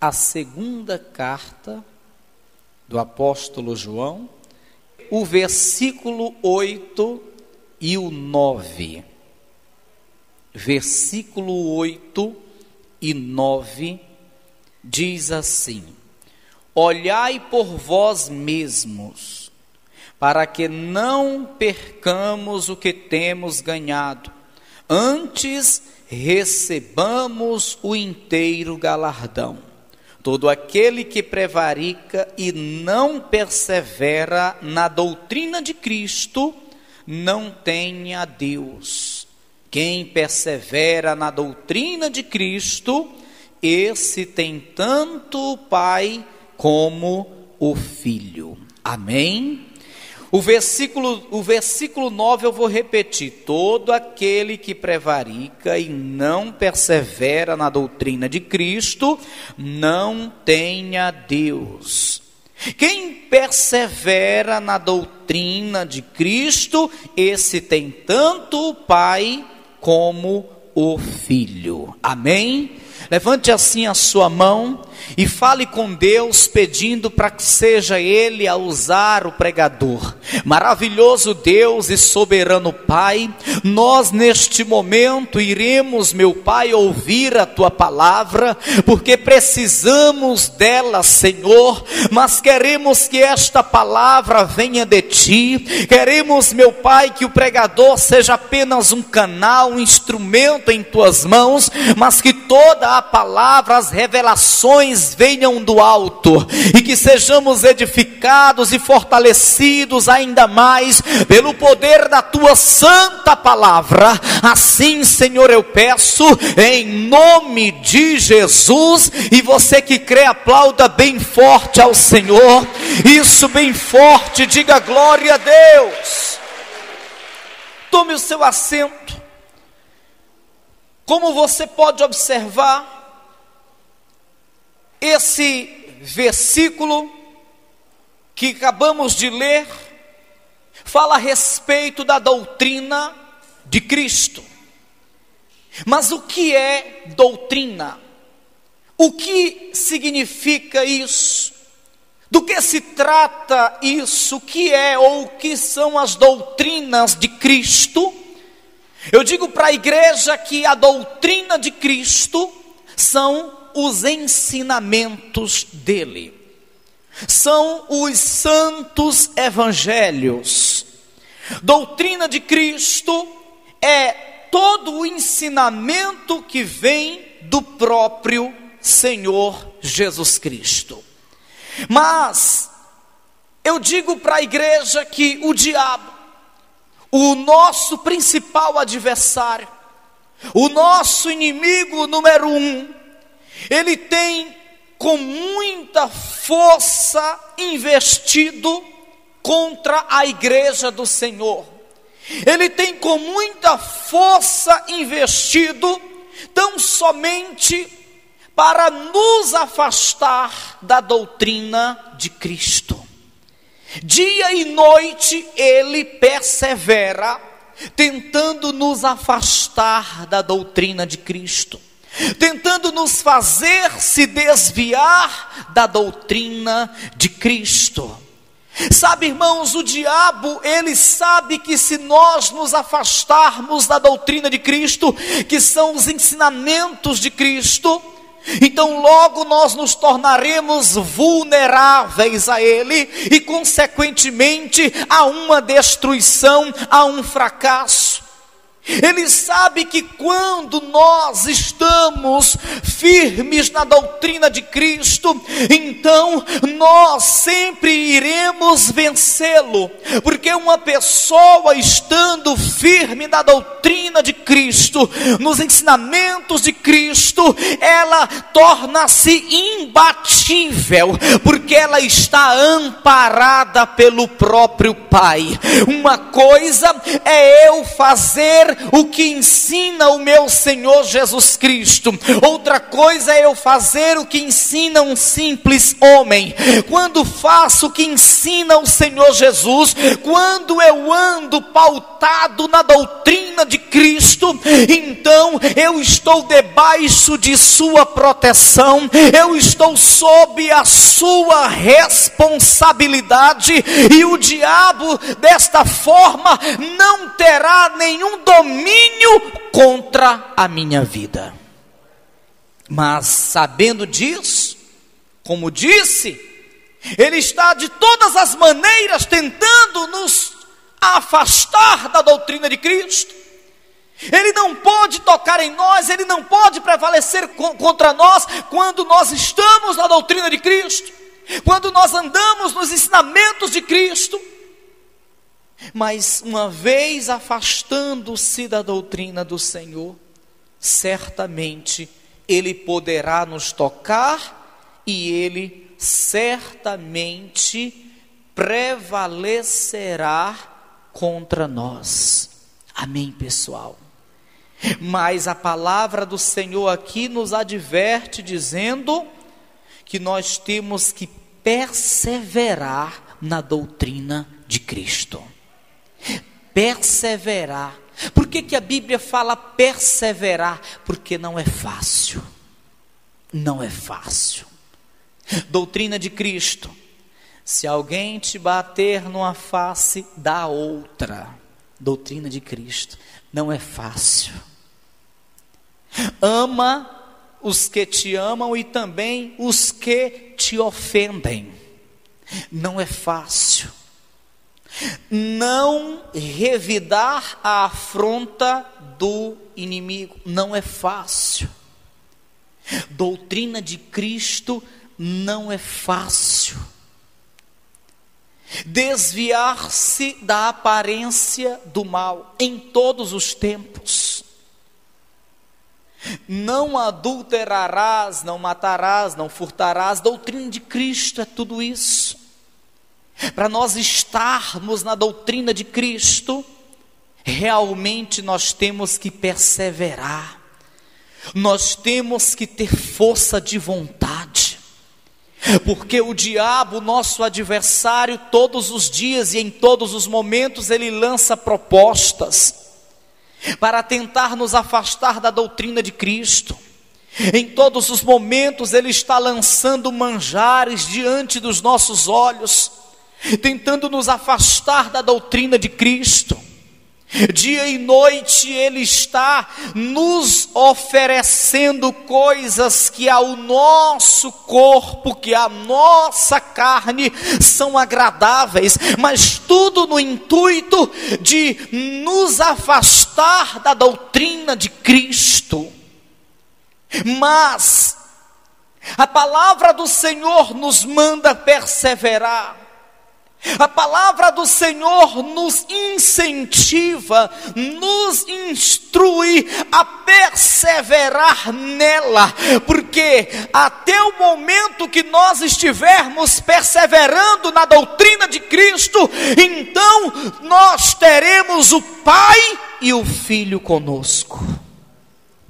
a segunda carta do apóstolo João, o versículo 8 e o 9. Versículo 8 e 9 diz assim: olhai por vós mesmos, para que não percamos o que temos ganhado, antes recebamos o inteiro galardão. Todo aquele que prevarica e não persevera na doutrina de Cristo, não tem a Deus. Quem persevera na doutrina de Cristo, esse tem tanto o Pai como o Filho. Amém? O versículo 9 eu vou repetir: todo aquele que prevarica e não persevera na doutrina de Cristo, não tem a Deus. Quem persevera na doutrina de Cristo, esse tem tanto o Pai como o Filho. Amém? Levante assim a sua mão e fale com Deus, pedindo para que seja Ele a usar o pregador. Maravilhoso Deus e soberano Pai, nós neste momento iremos, meu Pai, ouvir a Tua palavra, porque precisamos dela, Senhor, mas queremos que esta palavra venha de Ti. Queremos, meu Pai, que o pregador seja apenas um canal, um instrumento em Tuas mãos, mas que toda a palavra, as revelações venham do alto, e que sejamos edificados e fortalecidos ainda mais pelo poder da Tua santa palavra. Assim, Senhor, eu peço em nome de Jesus. E você que crê, aplauda bem forte ao Senhor. Isso, bem forte, diga glória a Deus. Tome o seu assento. Como você pode observar, esse versículo que acabamos de ler fala a respeito da doutrina de Cristo. Mas o que é doutrina? O que significa isso? Do que se trata isso? O que é ou o que são as doutrinas de Cristo? Eu digo para a igreja que a doutrina de Cristo são os ensinamentos dele, são os santos evangelhos. Doutrina de Cristo é todo o ensinamento que vem do próprio Senhor Jesus Cristo. Mas eu digo para a igreja que o diabo, o nosso principal adversário, o nosso inimigo número 1, ele tem com muita força investido contra a igreja do Senhor. Ele tem com muita força investido tão somente para nos afastar da doutrina de Cristo. Dia e noite ele persevera tentando nos afastar da doutrina de Cristo, tentando nos fazer se desviar da doutrina de Cristo. Sabe, irmãos, o diabo, ele sabe que se nós nos afastarmos da doutrina de Cristo, que são os ensinamentos de Cristo, então logo nós nos tornaremos vulneráveis a ele e consequentemente a uma destruição, a um fracasso. Ele sabe que quando nós estamos firmes na doutrina de Cristo, então nós sempre iremos vencê-lo, porque uma pessoa estando firme na doutrina de Cristo, nos ensinamentos de Cristo, ela torna-se imbatível, porque ela está amparada pelo próprio Pai. Uma coisa é eu fazer o que ensina o meu Senhor Jesus Cristo, outra coisa é eu fazer o que ensina um simples homem. Quando faço o que ensina o Senhor Jesus, quando eu ando pautado na doutrina de Cristo, então eu estou debaixo de sua proteção, eu estou sob a sua responsabilidade, e o diabo desta forma não terá nenhum domínio contra a minha vida. Mas sabendo disso, como disse, ele está de todas as maneiras tentando nos afastar da doutrina de Cristo. Ele não pode tocar em nós, ele não pode prevalecer contra nós quando nós estamos na doutrina de Cristo, quando nós andamos nos ensinamentos de Cristo. Mas uma vez afastando-se da doutrina do Senhor, certamente ele poderá nos tocar e ele certamente prevalecerá contra nós. Amém, pessoal? Mas a palavra do Senhor aqui nos adverte dizendo que nós temos que perseverar na doutrina de Cristo. Perseverar. Por que a Bíblia fala perseverar? Porque não é fácil. Não é fácil. Doutrina de Cristo. Se alguém te bater numa face, dá outra. Doutrina de Cristo. Não é fácil. Ama os que te amam e também os que te ofendem. Não é fácil. Não revidar a afronta do inimigo. Não é fácil. Doutrina de Cristo não é fácil. Desviar-se da aparência do mal em todos os tempos. Não adulterarás, não matarás, não furtarás. Doutrina de Cristo é tudo isso. Para nós estarmos na doutrina de Cristo, realmente nós temos que perseverar. Nós temos que ter força de vontade. Porque o diabo, nosso adversário, todos os dias e em todos os momentos, ele lança propostas para tentar nos afastar da doutrina de Cristo. Em todos os momentos ele está lançando manjares diante dos nossos olhos, tentando nos afastar da doutrina de Cristo. Dia e noite ele está nos oferecendo coisas que ao nosso corpo, que à nossa carne são agradáveis, mas tudo no intuito de nos afastar da doutrina de Cristo. Mas a palavra do Senhor nos manda perseverar. A palavra do Senhor nos incentiva, nos instrui a perseverar nela, porque até o momento que nós estivermos perseverando na doutrina de Cristo, então nós teremos o Pai e o Filho conosco.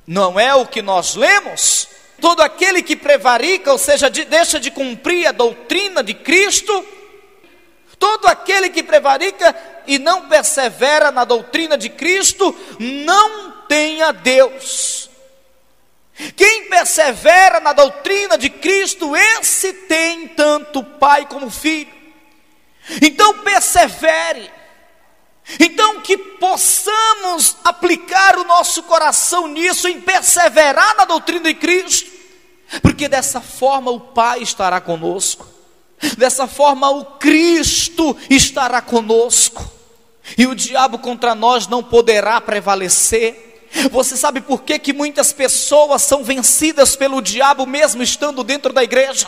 Não é o que nós lemos? Todo aquele que prevarica, ou seja, deixa de cumprir a doutrina de Cristo, todo aquele que prevarica e não persevera na doutrina de Cristo, não tem a Deus. Quem persevera na doutrina de Cristo, esse tem tanto Pai como Filho. Então persevere. Então que possamos aplicar o nosso coração nisso, em perseverar na doutrina de Cristo, porque dessa forma o Pai estará conosco. Dessa forma o Cristo estará conosco, e o diabo contra nós não poderá prevalecer. Você sabe por que muitas pessoas são vencidas pelo diabo mesmo estando dentro da igreja?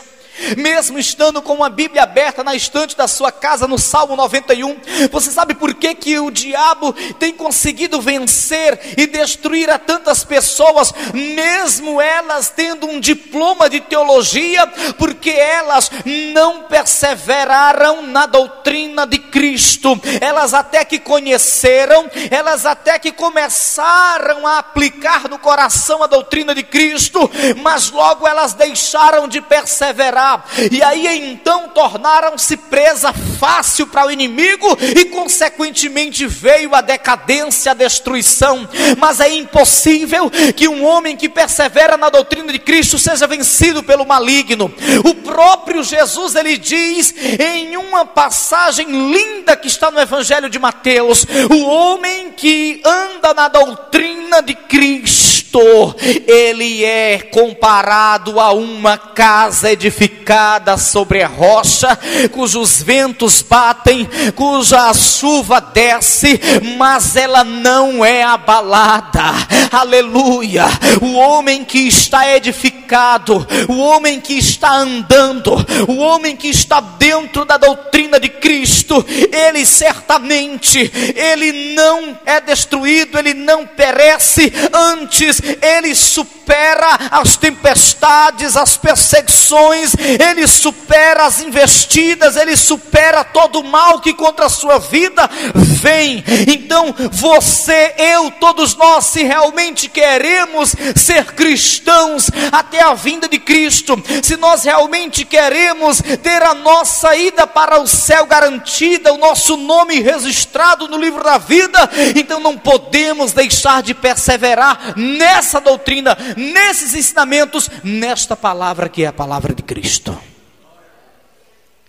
Mesmo estando com uma Bíblia aberta na estante da sua casa, no Salmo 91, você sabe por que o diabo tem conseguido vencer e destruir a tantas pessoas, mesmo elas tendo um diploma de teologia? Porque elas não perseveraram na doutrina de Cristo. Elas até que conheceram, elas até que começaram a aplicar no coração a doutrina de Cristo, mas logo elas deixaram de perseverar. E aí então tornaram-se presa fácil para o inimigo, e consequentemente veio a decadência, a destruição. Mas é impossível que um homem que persevera na doutrina de Cristo seja vencido pelo maligno. O próprio Jesus, ele diz em uma passagem linda que está no Evangelho de Mateus: o homem que anda na doutrina de Cristo, ele é comparado a uma casa edificada sobre a rocha, cujos ventos batem, cuja chuva desce, mas ela não é abalada. Aleluia! O homem que está edificado, o homem que está andando, o homem que está dentro da doutrina de Cristo, ele certamente, ele não é destruído, ele não perece, antes ele supera as tempestades, as perseguições, ele supera as investidas, ele supera todo o mal que contra a sua vida vem. Então você, eu, todos nós, se realmente queremos ser cristãos até a vinda de Cristo, se nós realmente queremos ter a nossa ida para o céu garantida, o nosso nome registrado no livro da vida, então não podemos deixar de perseverar nessa doutrina, nesses ensinamentos, nesta palavra que é a palavra de Cristo.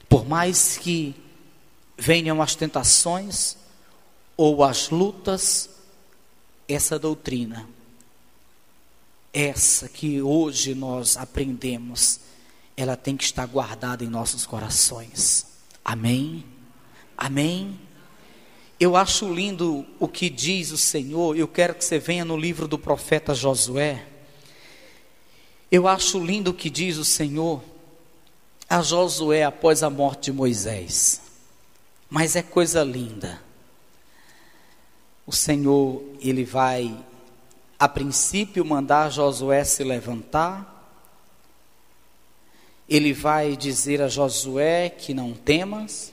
Por mais que venham as tentações ou as lutas, essa doutrina, essa que hoje nós aprendemos, ela tem que estar guardada em nossos corações. Amém? Amém? Eu acho lindo o que diz o Senhor. Eu quero que você venha no livro do profeta Josué. Eu acho lindo o que diz o Senhor a Josué após a morte de Moisés. Mas é coisa linda. O Senhor, ele vai, a princípio, mandar Josué se levantar. Ele vai dizer a Josué que não temas.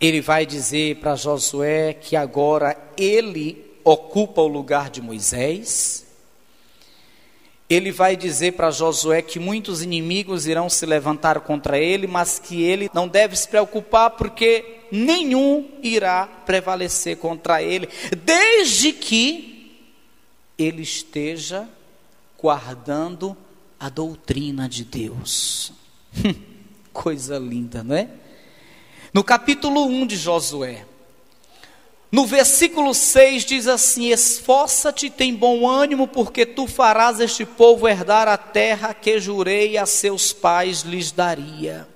Ele vai dizer para Josué que agora ele ocupa o lugar de Moisés. Ele vai dizer para Josué que muitos inimigos irão se levantar contra ele, mas que ele não deve se preocupar, porque nenhum irá prevalecer contra ele, desde que ele esteja guardando a doutrina de Deus. Coisa linda, não é? No capítulo 1 de Josué, no versículo 6 diz assim: esforça-te, tem bom ânimo, porque tu farás este povo herdar a terra que jurei a seus pais lhes daria.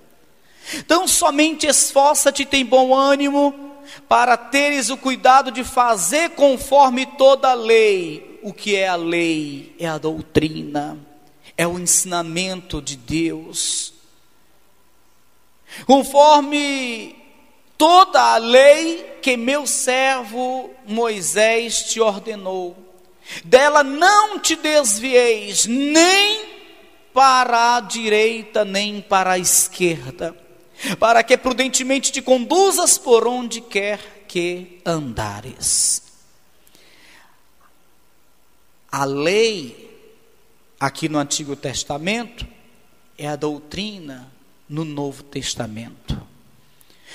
Então somente esforça-te, tem bom ânimo, para teres o cuidado de fazer conforme toda a lei. O que é a lei? É a doutrina, é o ensinamento de Deus. Conforme toda a lei que meu servo Moisés te ordenou, dela não te desvieis, nem para a direita, nem para a esquerda, para que prudentemente te conduzas por onde quer que andares. A lei, aqui no Antigo Testamento, é a doutrina no Novo Testamento.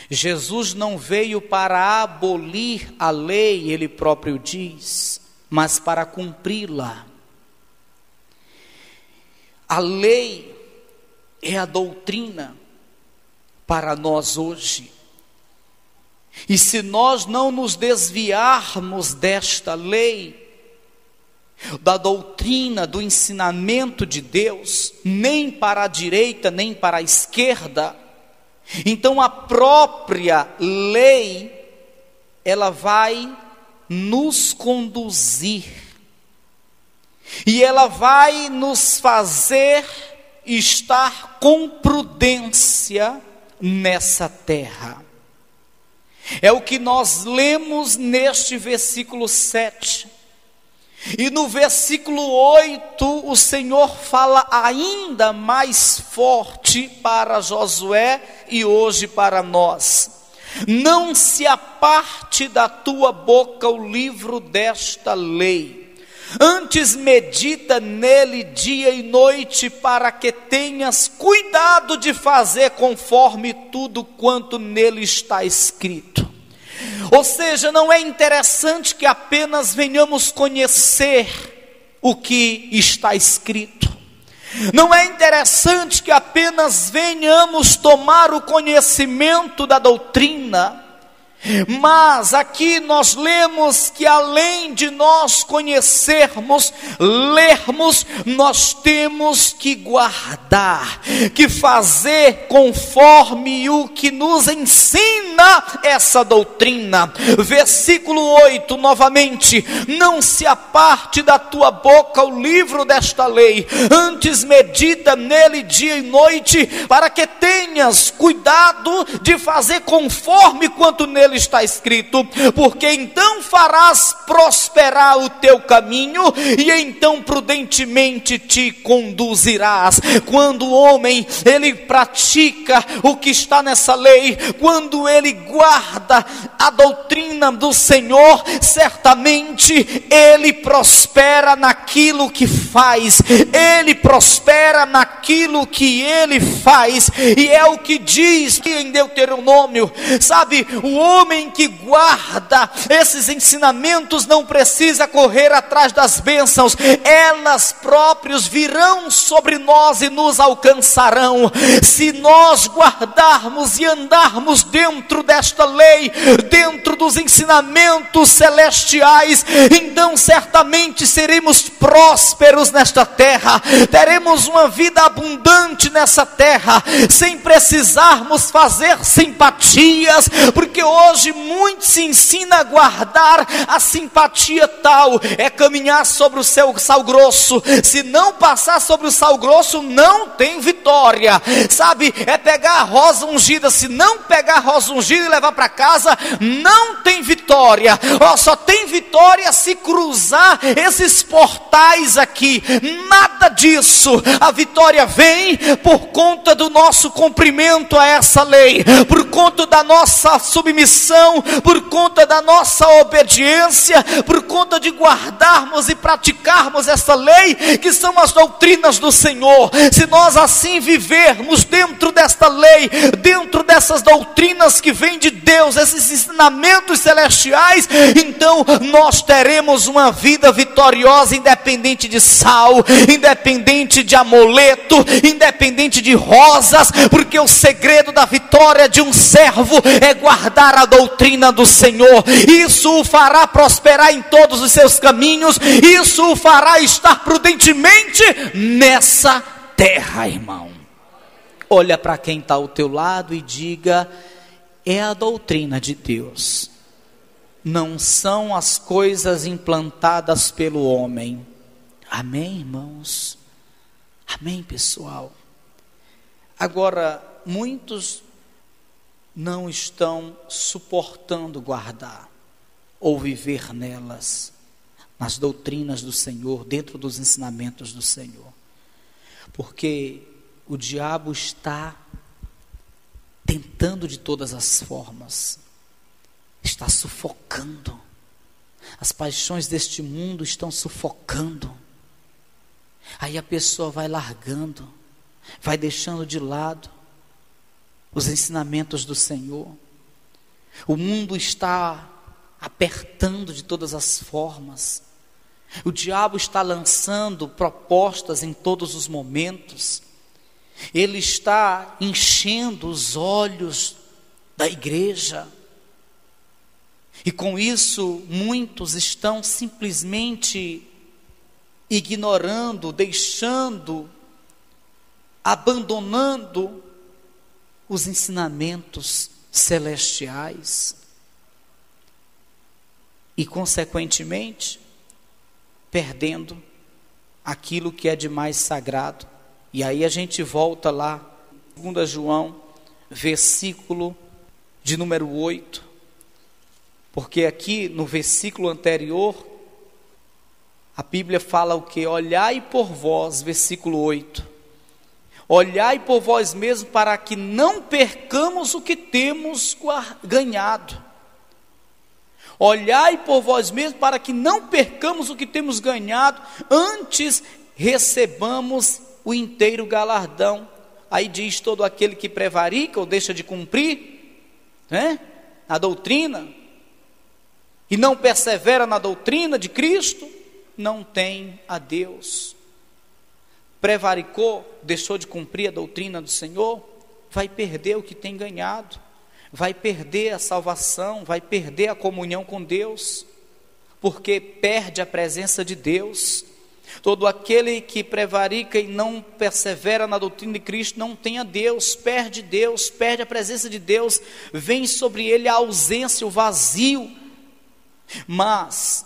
Jesus não veio para abolir a lei, ele próprio diz, mas para cumpri-la. A lei é a doutrina para nós hoje. E se nós não nos desviarmos desta lei, da doutrina, do ensinamento de Deus, nem para a direita, nem para a esquerda, então a própria lei, ela vai nos conduzir, e ela vai nos fazer estar com prudência nessa terra. É o que nós lemos neste versículo 7. E no versículo 8, o Senhor fala ainda mais forte para Josué e hoje para nós. Não se aparte da tua boca o livro desta lei. Antes medita nele dia e noite, para que tenhas cuidado de fazer conforme tudo quanto nele está escrito. Ou seja, não é interessante que apenas venhamos conhecer o que está escrito. Não é interessante que apenas venhamos tomar o conhecimento da doutrina. Mas aqui nós lemos que além de nós conhecermos, lermos, nós temos que guardar, que fazer conforme o que nos ensina essa doutrina. Versículo 8 novamente: não se aparte da tua boca o livro desta lei, antes medita nele dia e noite, para que tenhas cuidado de fazer conforme quanto nele está escrito, porque então farás prosperar o teu caminho, e então prudentemente te conduzirás. Quando o homem, ele pratica o que está nessa lei, quando ele guarda a doutrina do Senhor, certamente ele prospera naquilo que faz, ele prospera naquilo que ele faz, e é o que diz em Deuteronômio, sabe, o homem que guarda esses ensinamentos não precisa correr atrás das bênçãos, elas próprias virão sobre nós e nos alcançarão. Se nós guardarmos e andarmos dentro desta lei, dentro dos ensinamentos celestiais, então certamente seremos prósperos nesta terra, teremos uma vida abundante nessa terra, sem precisarmos fazer simpatias, porque hoje muito se ensina a guardar a simpatia tal, é caminhar sobre o seu sal grosso, se não passar sobre o sal grosso não tem vitória, sabe, é pegar a rosa ungida, se não pegar a rosa ungida e levar para casa, não tem vitória, só tem vitória se cruzar esses portais aqui, nada disso, a vitória vem por conta do nosso cumprimento a essa lei, por conta da nossa submissão, por conta da nossa obediência, por conta de guardarmos e praticarmos essa lei, que são as doutrinas do Senhor. Se nós assim vivermos dentro desta lei, dentro dessas doutrinas que vêm de Deus, esses ensinamentos celestiais, então nós teremos uma vida vitoriosa, independente de sal, independente de amuleto, independente de rosas, porque o segredo da vitória de um servo é guardar a doutrina do Senhor. Isso o fará prosperar em todos os seus caminhos, isso o fará estar prudentemente nessa terra, irmão. Olha para quem está ao teu lado e diga: é a doutrina de Deus, não são as coisas implantadas pelo homem. Amém, irmãos? Amém, pessoal? Agora, muitos não estão suportando guardar ou viver nelas, nas doutrinas do Senhor, dentro dos ensinamentos do Senhor, porque o diabo está tentando de todas as formas, está sufocando, as paixões deste mundo estão sufocando, aí a pessoa vai largando, vai deixando de lado os ensinamentos do Senhor. O mundo está apertando de todas as formas, o diabo está lançando propostas em todos os momentos, ele está enchendo os olhos da igreja, e com isso muitos estão simplesmente ignorando, deixando, abandonando os ensinamentos celestiais e, consequentemente, perdendo aquilo que é de mais sagrado E aí a gente volta lá, 2 João, versículo de número 8, porque aqui no versículo anterior, a Bíblia fala o que? Olhai por vós, versículo 8, olhai por vós mesmos para que não percamos o que temos ganhado. Olhai por vós mesmos para que não percamos o que temos ganhado, antes recebamos o inteiro galardão. Aí diz: todo aquele que prevarica ou deixa de cumprir, né, a doutrina, e não persevera na doutrina de Cristo, não tem a Deus. Prevaricou, deixou de cumprir a doutrina do Senhor, vai perder o que tem ganhado, vai perder a salvação, vai perder a comunhão com Deus, porque perde a presença de Deus. Todo aquele que prevarica e não persevera na doutrina de Cristo não tem a Deus, perde a presença de Deus, vem sobre ele a ausência, o vazio. Mas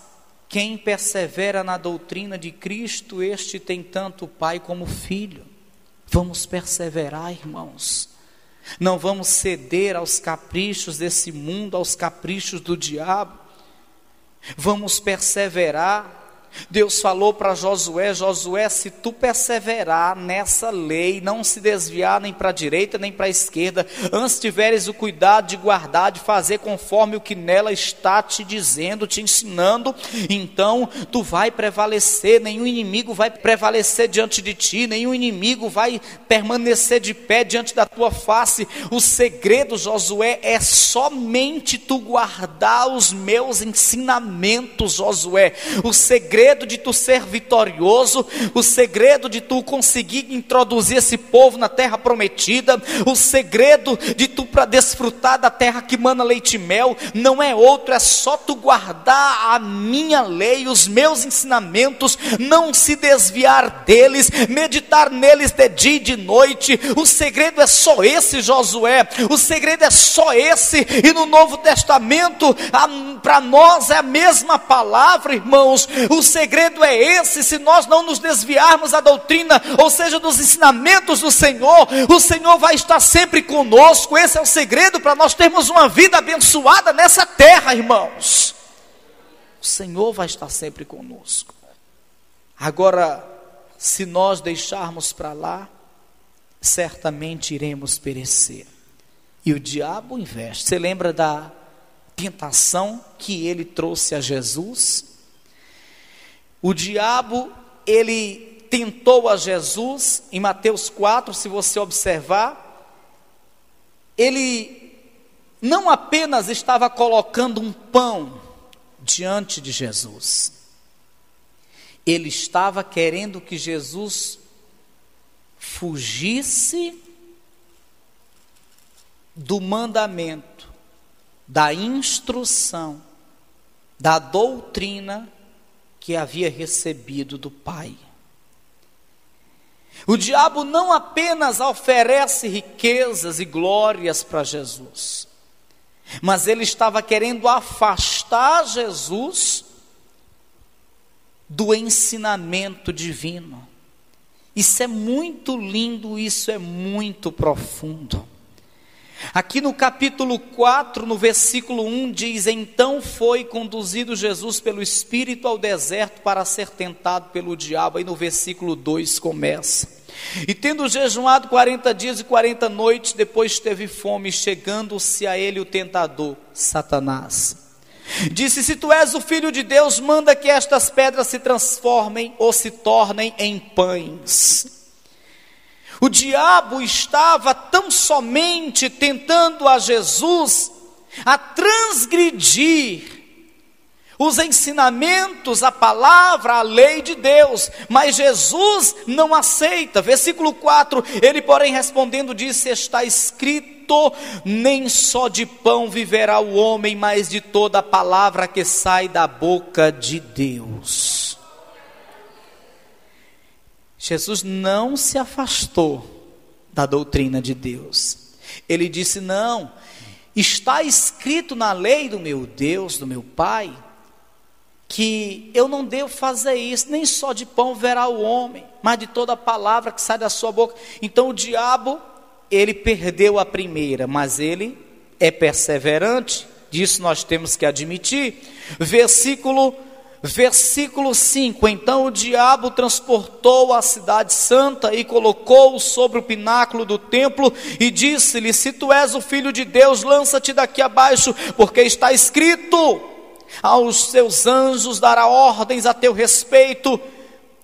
quem persevera na doutrina de Cristo, este tem tanto o Pai como o Filho. Vamos perseverar, irmãos. Não vamos ceder aos caprichos desse mundo, aos caprichos do diabo. Vamos perseverar. Deus falou para Josué: Josué, se tu perseverar nessa lei, não se desviar nem para a direita nem para a esquerda, antes tiveres o cuidado de guardar, de fazer conforme o que nela está te dizendo, te ensinando, então tu vai prevalecer, nenhum inimigo vai prevalecer diante de ti, nenhum inimigo vai permanecer de pé diante da tua face. O segredo, Josué, é somente tu guardar os meus ensinamentos, Josué. O segredo de tu ser vitorioso, o segredo de tu conseguir introduzir esse povo na terra prometida, o segredo de tu para desfrutar da terra que mana leite e mel, não é outro, é só tu guardar a minha lei, os meus ensinamentos, não se desviar deles, meditar neles de dia e de noite. O segredo é só esse, Josué, o segredo é só esse. E no Novo Testamento, para nós é a mesma palavra, irmãos. O segredo é esse: se nós não nos desviarmos da doutrina, ou seja, dos ensinamentos do Senhor, o Senhor vai estar sempre conosco. Esse é o segredo para nós termos uma vida abençoada nessa terra, irmãos. O Senhor vai estar sempre conosco. Agora, se nós deixarmos para lá, certamente iremos perecer. E o diabo investe. Você lembra da tentação que ele trouxe a Jesus? O diabo, ele tentou a Jesus, em Mateus 4, se você observar, ele não apenas estava colocando um pão diante de Jesus, ele estava querendo que Jesus fugisse do mandamento, da instrução, da doutrina que havia recebido do Pai. O diabo não apenas oferece riquezas e glórias para Jesus, mas ele estava querendo afastar Jesus do ensinamento divino. Isso é muito lindo, isso é muito profundo. Aqui no capítulo 4, no versículo 1 diz: então foi conduzido Jesus pelo Espírito ao deserto para ser tentado pelo diabo. Aí no versículo 2 começa: e tendo jejuado 40 dias e 40 noites, depois teve fome, chegando-se a ele o tentador, Satanás. Disse: se tu és o Filho de Deus, manda que estas pedras se transformem ou se tornem em pães. O diabo estava tão somente tentando a Jesus a transgredir os ensinamentos, a palavra, a lei de Deus, mas Jesus não aceita. Versículo 4, ele porém respondendo disse: está escrito, nem só de pão viverá o homem, mas de toda a palavra que sai da boca de Deus. Jesus não se afastou da doutrina de Deus. Ele disse: não, está escrito na lei do meu Deus, do meu Pai, que eu não devo fazer isso, nem só de pão verá o homem, mas de toda palavra que sai da sua boca. Então o diabo, ele perdeu a primeira, mas ele é perseverante, disso nós temos que admitir. Versículo 5, então o diabo transportou a cidade santa e colocou-o sobre o pináculo do templo e disse-lhe: se tu és o filho de Deus, lança-te daqui abaixo, porque está escrito: aos seus anjos dará ordens a teu respeito,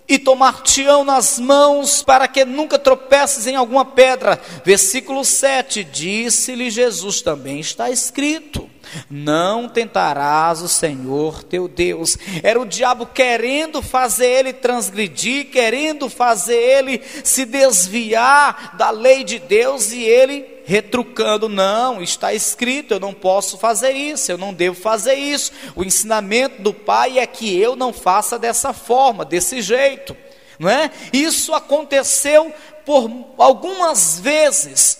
e tomar-te-ão nas mãos, para que nunca tropeces em alguma pedra. Versículo 7, disse-lhe Jesus: também está escrito: não tentarás o Senhor teu Deus. Era o diabo querendo fazer ele transgredir, querendo fazer ele se desviar da lei de Deus, e ele retrucando: não, está escrito, eu não posso fazer isso, eu não devo fazer isso. O ensinamento do Pai é que eu não faça dessa forma, desse jeito, não é? Isso aconteceu por algumas vezes,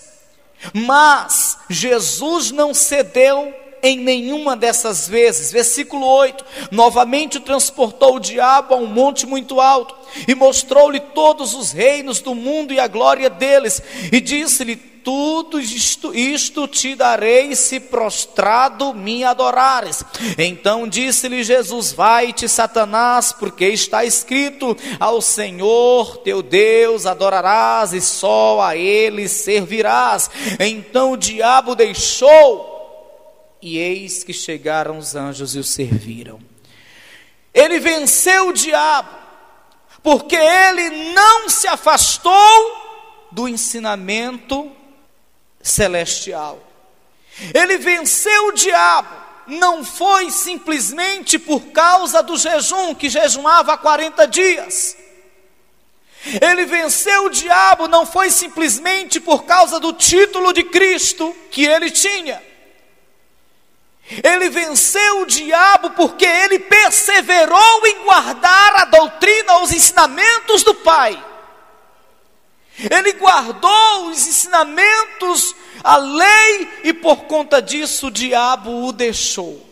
mas Jesus não cedeu em nenhuma dessas vezes. Versículo 8, novamente o transportou o diabo a um monte muito alto, e mostrou-lhe todos os reinos do mundo e a glória deles, e disse-lhe: tudo isto te darei, se prostrado me adorares. Então disse-lhe Jesus: vai-te, Satanás, porque está escrito: ao Senhor teu Deus adorarás, e só a ele servirás. Então o diabo deixou, e eis que chegaram os anjos e o serviram. Ele venceu o diabo, porque ele não se afastou do ensinamento celestial. Ele venceu o diabo, não foi simplesmente por causa do jejum, que jejuava há 40 dias. Ele venceu o diabo, não foi simplesmente por causa do título de Cristo que ele tinha. Ele venceu o diabo porque ele perseverou em guardar a doutrina, os ensinamentos do Pai. Ele guardou os ensinamentos, a lei, e por conta disso o diabo o deixou.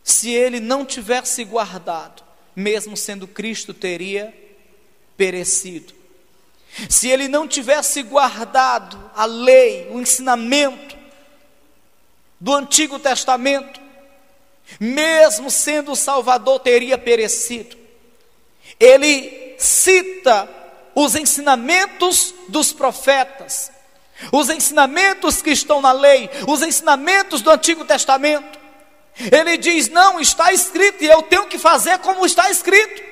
Se ele não tivesse guardado, mesmo sendo Cristo, teria perecido. Se ele não tivesse guardado a lei, o ensinamento do Antigo Testamento, mesmo sendo o Salvador, teria perecido. Ele cita os ensinamentos dos profetas, os ensinamentos que estão na lei, os ensinamentos do Antigo Testamento. Ele diz: não, está escrito, e eu tenho que fazer como está escrito.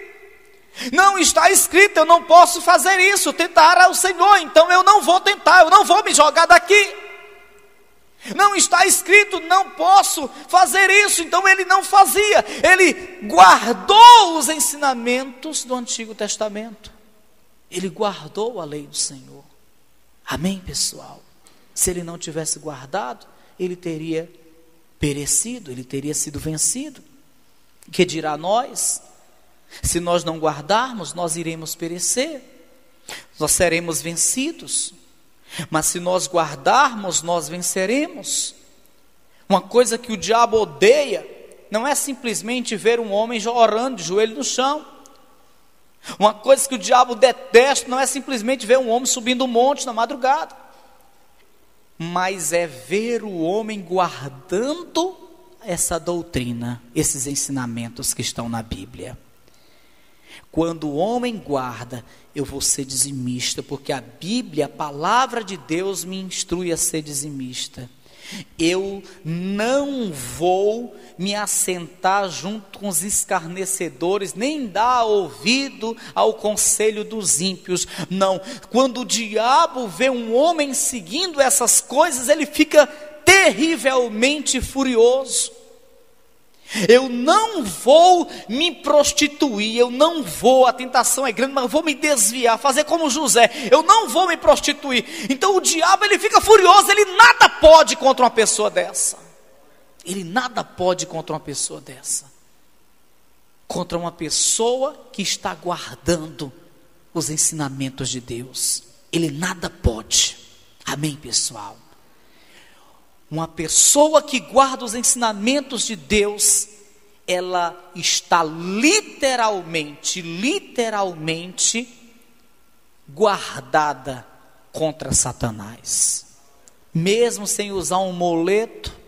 Não está escrito, eu não posso fazer isso, tentar ao Senhor, então eu não vou tentar, eu não vou me jogar daqui. Não está escrito, não posso fazer isso, então ele não fazia. Ele guardou os ensinamentos do Antigo Testamento. Ele guardou a lei do Senhor. Amém, pessoal? Se ele não tivesse guardado, ele teria perecido, ele teria sido vencido. Que dirá nós? Se nós não guardarmos, nós iremos perecer, nós seremos vencidos. Mas se nós guardarmos, nós venceremos. Uma coisa que o diabo odeia não é simplesmente ver um homem orando de joelho no chão. Uma coisa que o diabo detesta não é simplesmente ver um homem subindo um monte na madrugada, mas é ver o homem guardando essa doutrina, esses ensinamentos que estão na Bíblia. Quando o homem guarda, eu vou ser dizimista, porque a Bíblia, a palavra de Deus, me instrui a ser dizimista. Eu não vou me assentar junto com os escarnecedores, nem dar ouvido ao conselho dos ímpios. Não, quando o diabo vê um homem seguindo essas coisas, ele fica terrivelmente furioso. Eu não vou me prostituir, eu não vou, a tentação é grande, mas eu vou me desviar, fazer como José, eu não vou me prostituir. Então o diabo, ele fica furioso, ele nada pode contra uma pessoa dessa. Ele nada pode contra uma pessoa dessa. Contra uma pessoa que está guardando os ensinamentos de Deus. Ele nada pode. Amém, pessoal? Uma pessoa que guarda os ensinamentos de Deus, ela está literalmente guardada contra Satanás. Mesmo sem usar um moleto,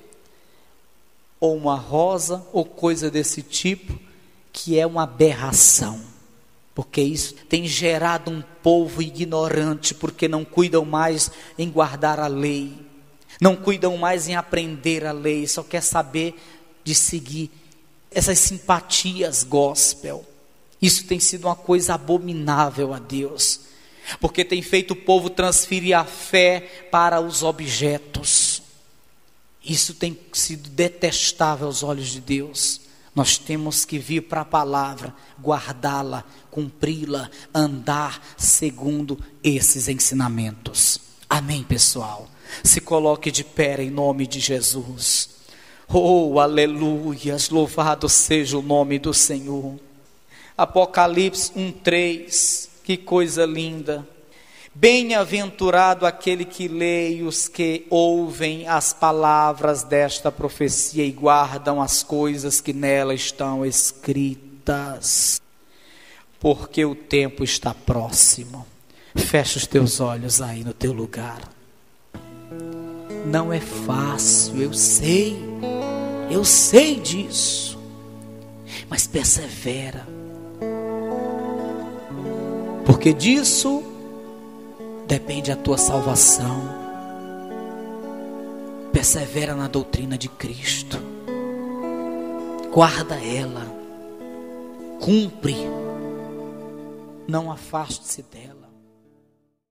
ou uma rosa, ou coisa desse tipo, que é uma aberração. Porque isso tem gerado um povo ignorante, porque não cuidam mais em guardar a lei, não cuidam mais em aprender a lei, só quer saber de seguir essas simpatias gospel. Isso tem sido uma coisa abominável a Deus, porque tem feito o povo transferir a fé para os objetos. Isso tem sido detestável aos olhos de Deus. Nós temos que vir para a palavra, guardá-la, cumpri-la, andar segundo esses ensinamentos. Amém, pessoal? Se coloque de pé em nome de Jesus. Oh, aleluias, louvado seja o nome do Senhor. Apocalipse 1:3, que coisa linda. Bem-aventurado aquele que lê e os que ouvem as palavras desta profecia e guardam as coisas que nela estão escritas, porque o tempo está próximo. Fecha os teus olhos aí no teu lugar. Não é fácil, eu sei disso, mas persevera, porque disso depende a tua salvação. Persevera na doutrina de Cristo, guarda ela, cumpre, não afaste-se dela.